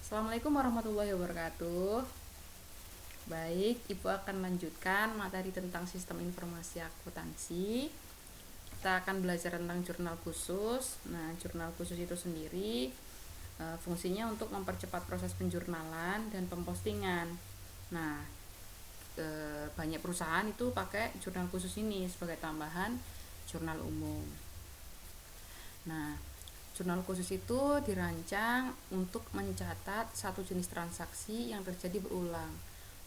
Assalamualaikum warahmatullahi wabarakatuh. Baik, Ibu akan lanjutkan materi tentang sistem informasi akuntansi. Kita akan belajar tentang jurnal khusus. Nah, jurnal khusus itu sendiri fungsinya untuk mempercepat proses penjurnalan dan pempostingan. Nah, banyak perusahaan itu pakai jurnal khusus ini sebagai tambahan jurnal umum. Nah, jurnal khusus itu dirancang untuk mencatat satu jenis transaksi yang terjadi berulang.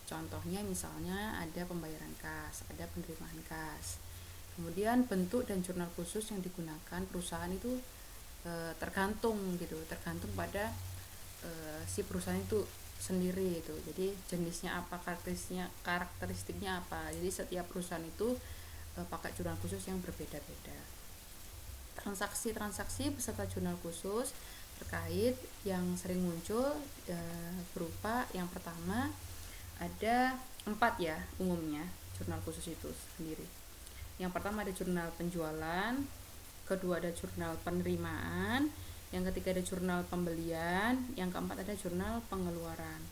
Contohnya misalnya ada pembayaran kas, ada penerimaan kas. Kemudian bentuk dan jurnal khusus yang digunakan perusahaan itu tergantung pada si perusahaan itu sendiri itu. Jadi jenisnya apa, karakteristiknya apa. Jadi setiap perusahaan itu pakai jurnal khusus yang berbeda-beda. Transaksi-transaksi beserta jurnal khusus terkait yang sering muncul berupa yang pertama ada 4 ya umumnya jurnal khusus itu sendiri. Yang pertama ada jurnal penjualan, kedua ada jurnal penerimaan, yang ketiga ada jurnal pembelian, yang keempat ada jurnal pengeluaran.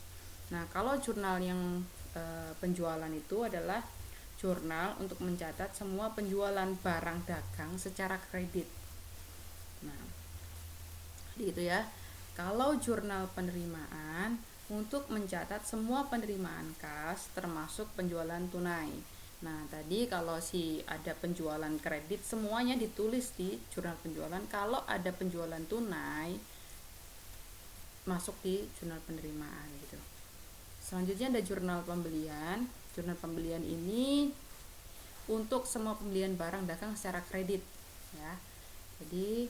Nah, kalau jurnal yang penjualan itu adalah jurnal untuk mencatat semua penjualan barang dagang secara kredit. Nah, gitu ya. Kalau jurnal penerimaan untuk mencatat semua penerimaan kas termasuk penjualan tunai. Nah, tadi kalau ada penjualan kredit semuanya ditulis di jurnal penjualan. Kalau ada penjualan tunai masuk di jurnal penerimaan gitu. Selanjutnya ada jurnal pembelian. Jurnal pembelian ini untuk semua pembelian barang dagang secara kredit ya. Jadi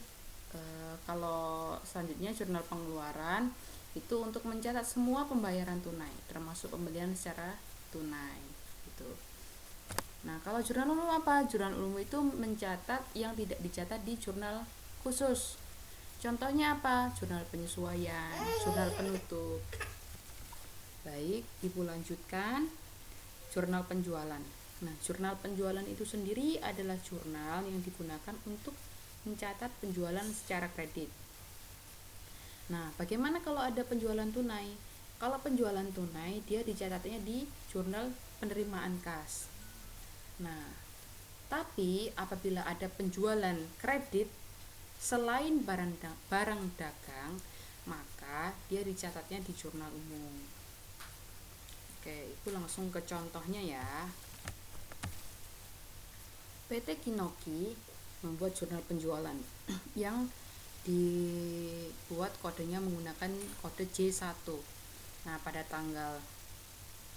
kalau selanjutnya jurnal pengeluaran itu untuk mencatat semua pembayaran tunai termasuk pembelian secara tunai gitu. Nah, kalau jurnal umum apa? Jurnal umum itu mencatat yang tidak dicatat di jurnal khusus. Contohnya apa? Jurnal penyesuaian, jurnal penutup. Baik, Ibu lanjutkan. Jurnal penjualan. Nah, jurnal penjualan itu sendiri adalah jurnal yang digunakan untuk mencatat penjualan secara kredit. Nah, bagaimana kalau ada penjualan tunai? Kalau penjualan tunai, dia dicatatnya di jurnal penerimaan kas. Nah, tapi apabila ada penjualan kredit selain barang dagang, maka dia dicatatnya di jurnal umum. Oke, itu langsung ke contohnya ya. PT Kinoki membuat jurnal penjualan yang dibuat kodenya menggunakan kode J1. Nah, pada tanggal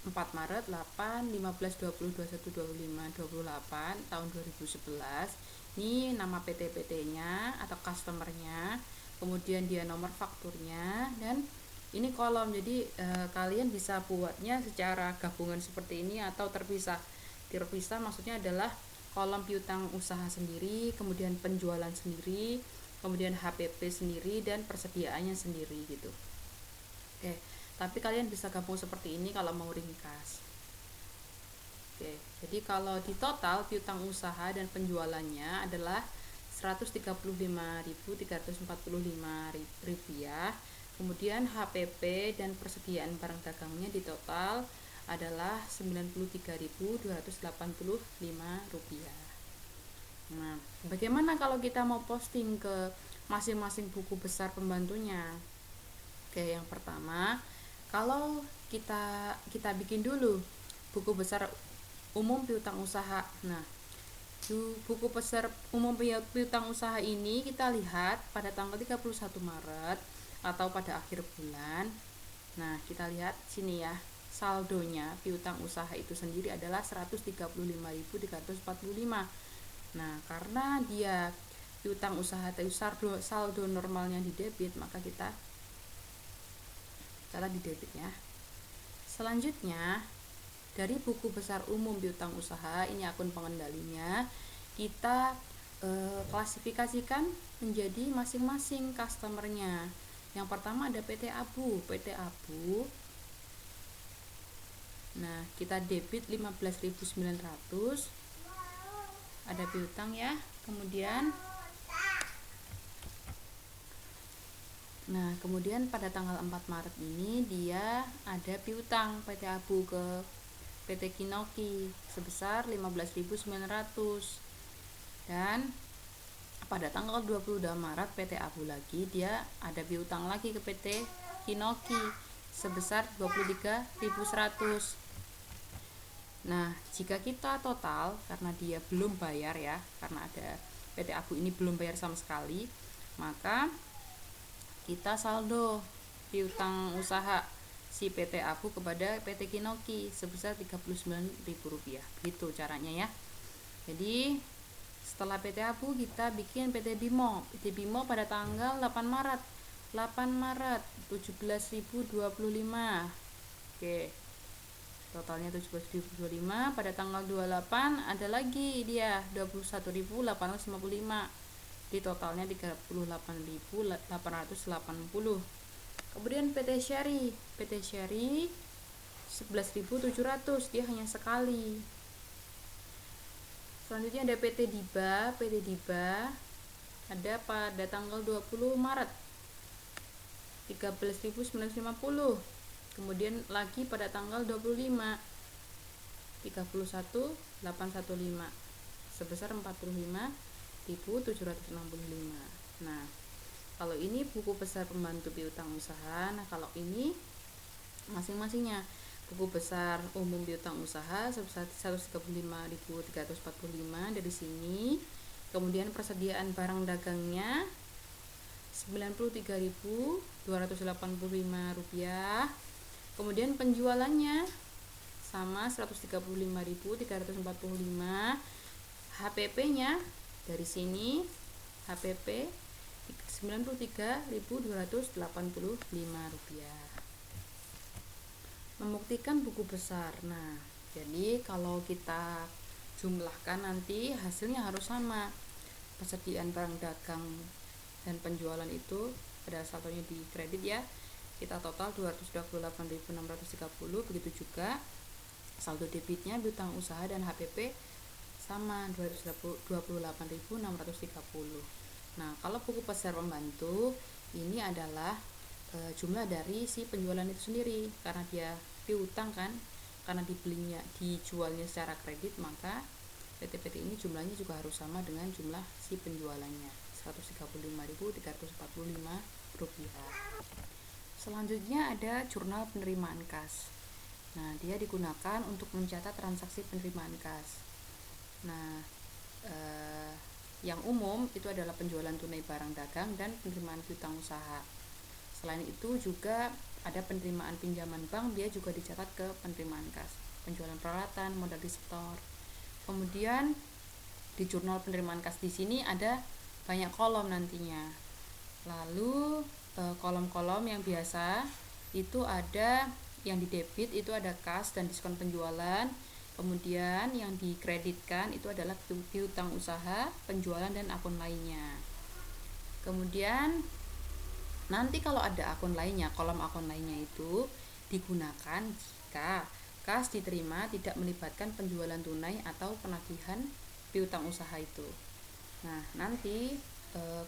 4 Maret 8, 15, 20, 21, 25, 28 tahun 2011 ini nama PT-PT-nya atau customernya, kemudian dia nomor fakturnya, dan ini kolom. Jadi kalian bisa buatnya secara gabungan seperti ini atau terpisah. Terpisah maksudnya adalah kolom piutang usaha sendiri, kemudian penjualan sendiri, kemudian HPP sendiri, dan persediaannya sendiri gitu. Oke, tapi kalian bisa gabung seperti ini kalau mau ringkas. Oke, jadi kalau di total piutang usaha dan penjualannya adalah Rp135.345. Kemudian HPP dan persediaan barang dagangnya di total adalah Rp93.285. Nah, bagaimana kalau kita mau posting ke masing-masing buku besar pembantunya? Oke, yang pertama, kalau kita bikin dulu buku besar umum piutang usaha. Nah, buku besar umum piutang usaha ini kita lihat pada tanggal 31 Maret atau pada akhir bulan. Nah, kita lihat sini ya. Saldonya piutang usaha itu sendiri adalah Rp135.345. Nah, karena dia piutang usaha atau saldo normalnya di debit, maka kita catat di debit ya. Selanjutnya, dari buku besar umum piutang usaha, ini akun pengendalinya, kita klasifikasikan menjadi masing-masing customernya. Yang pertama ada PT Abu. Nah, kita debit 15.900. Ada piutang ya. Kemudian Nah, kemudian pada tanggal 4 Maret ini dia ada piutang PT Abu ke PT Kinoki sebesar 15.900. Dan pada tanggal 22 Maret PT Abu lagi dia ada piutang lagi ke PT Kinoki sebesar 23.100. Nah, jika kita total, karena dia belum bayar ya, karena ada PT Abu ini belum bayar sama sekali, maka kita saldo piutang usaha si PT Abu kepada PT Kinoki sebesar Rp39.000. Begitu caranya ya. Jadi setelah PT Abu kita bikin PT Bimo. PT Bimo pada tanggal 8 Maret 17.025. Oke. Totalnya 17.025. Pada tanggal 28 ada lagi dia 21.855. Di totalnya 38.880. Kemudian PT Sherry 11.700, dia hanya sekali. Selanjutnya ada PT Diba ada pada tanggal 20 Maret 13.950. Kemudian lagi pada tanggal 25 31.815 sebesar 45.765. Nah, kalau ini buku besar pembantu piutang usaha. Nah, kalau ini masing-masingnya buku besar umum piutang usaha sebesar 135.345 dari sini. Kemudian persediaan barang dagangnya Rp93.285. Kemudian penjualannya sama 135.345. HPP-nya dari sini HPP Rp93.285. Membuktikan buku besar. Nah, jadi kalau kita jumlahkan nanti hasilnya harus sama. Persediaan barang dagang dan penjualan itu pada saldonya di kredit ya, kita total 228.630. Begitu juga saldo debitnya piutang usaha dan HPP sama 228.630. Nah, kalau buku besar pembantu ini adalah jumlah dari si penjualan itu sendiri, karena dia piutang kan, karena dijualnya secara kredit, maka PT-PT ini jumlahnya juga harus sama dengan jumlah si penjualannya, Rp135.345. Selanjutnya ada jurnal penerimaan kas. Nah, dia digunakan untuk mencatat transaksi penerimaan kas. Nah, yang umum itu adalah penjualan tunai barang dagang dan penerimaan piutang usaha. Selain itu juga ada penerimaan pinjaman bank, dia juga dicatat ke penerimaan kas. Penjualan peralatan, modal di store. Kemudian di jurnal penerimaan kas di sini ada banyak kolom nantinya. Lalu kolom-kolom yang biasa itu ada yang di debit itu ada kas dan diskon penjualan. Kemudian yang dikreditkan itu adalah piutang usaha, penjualan dan akun lainnya. Kemudian nanti kalau ada akun lainnya, kolom akun lainnya itu digunakan jika kas diterima tidak melibatkan penjualan tunai atau penagihan piutang usaha itu. Nah, nanti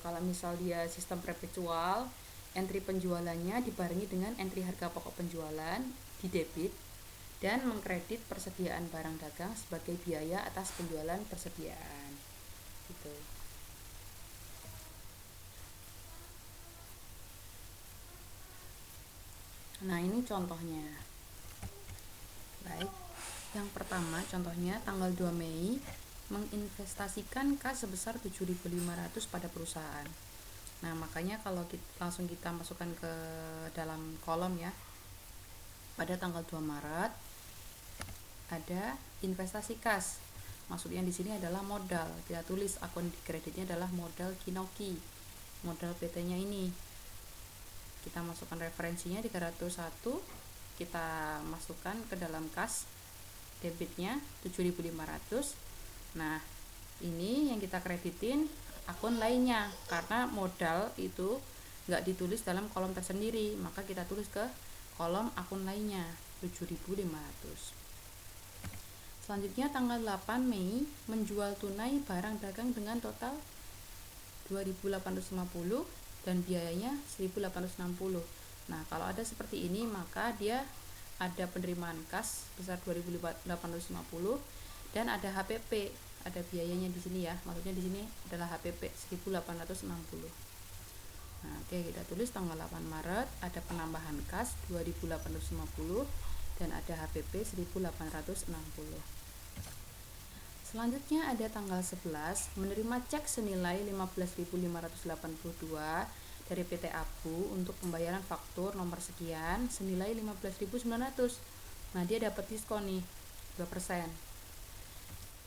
kalau misal dia sistem perpetual, entry penjualannya dibarengi dengan entry harga pokok penjualan di debit dan mengkredit persediaan barang dagang sebagai biaya atas penjualan persediaan. Gitu. Nah, ini contohnya. Baik. Yang pertama, contohnya tanggal 2 Mei menginvestasikan kas sebesar 7.500 pada perusahaan. Nah, makanya kalau langsung kita masukkan ke dalam kolom ya. Pada tanggal 2 Maret ada investasi kas. Maksudnya di sini adalah modal. Kita tulis akun kreditnya adalah modal Kinoki. Modal PT-nya ini. Kita masukkan referensinya 301. Kita masukkan ke dalam kas debitnya 7.500. Nah, ini yang kita kreditin akun lainnya, karena modal itu nggak ditulis dalam kolom tersendiri, maka kita tulis ke kolom akun lainnya 7.500. Selanjutnya tanggal 8 Mei menjual tunai barang dagang dengan total 2.850 dan biayanya 1.860. Nah, kalau ada seperti ini maka dia ada penerimaan kas sebesar 2.850 dan ada HPP, ada biayanya di sini ya. Maksudnya di sini adalah HPP 1.860. Nah, oke, kita tulis tanggal 8 Maret ada penambahan kas 2.850 dan ada HPP 1.860. Selanjutnya ada tanggal 11 menerima cek senilai 15.582 dari PT Abu untuk pembayaran faktur nomor sekian senilai 15.900. Nah, dia dapat diskon nih 2%.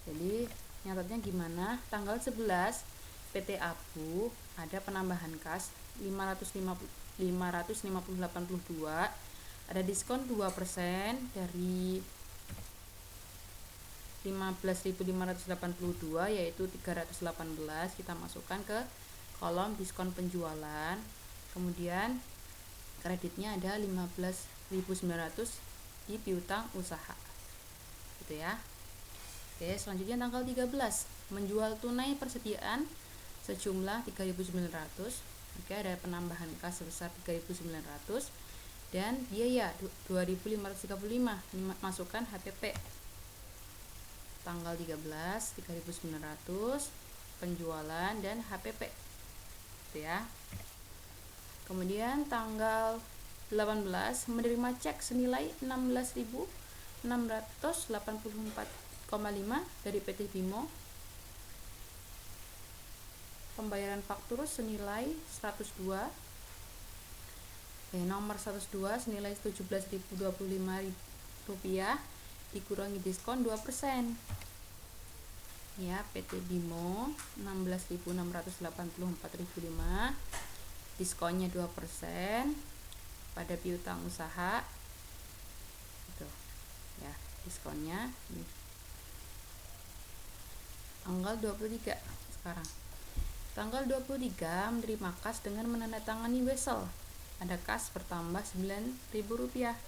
Jadi nyatetnya gimana? Tanggal 11 PT Abu ada penambahan kas 550.582, ada diskon 2% dari 15.582 yaitu 318. Kita masukkan ke kolom diskon penjualan, kemudian kreditnya ada 15.900 di piutang usaha gitu ya. Oke, selanjutnya tanggal 13 menjual tunai persediaan sejumlah 3.900. Oke, ada penambahan kas sebesar 3.900 dan biaya 2.535. Masukkan HPP tanggal 13 3.900 penjualan dan HPP gitu ya. Kemudian tanggal 18 menerima cek senilai 16.684,5 dari PT Bimo. Pembayaran faktur senilai 102. Nomor 102 senilai 17.025 rupiah dikurangi diskon 2%. Ya, PT Bimo 16.684.500, diskonnya 2% pada piutang usaha. Gitu. Ya, diskonnya tanggal 23 sekarang. Tanggal 23 menerima kas dengan menandatangani wesel. Ada kas bertambah Rp9.000.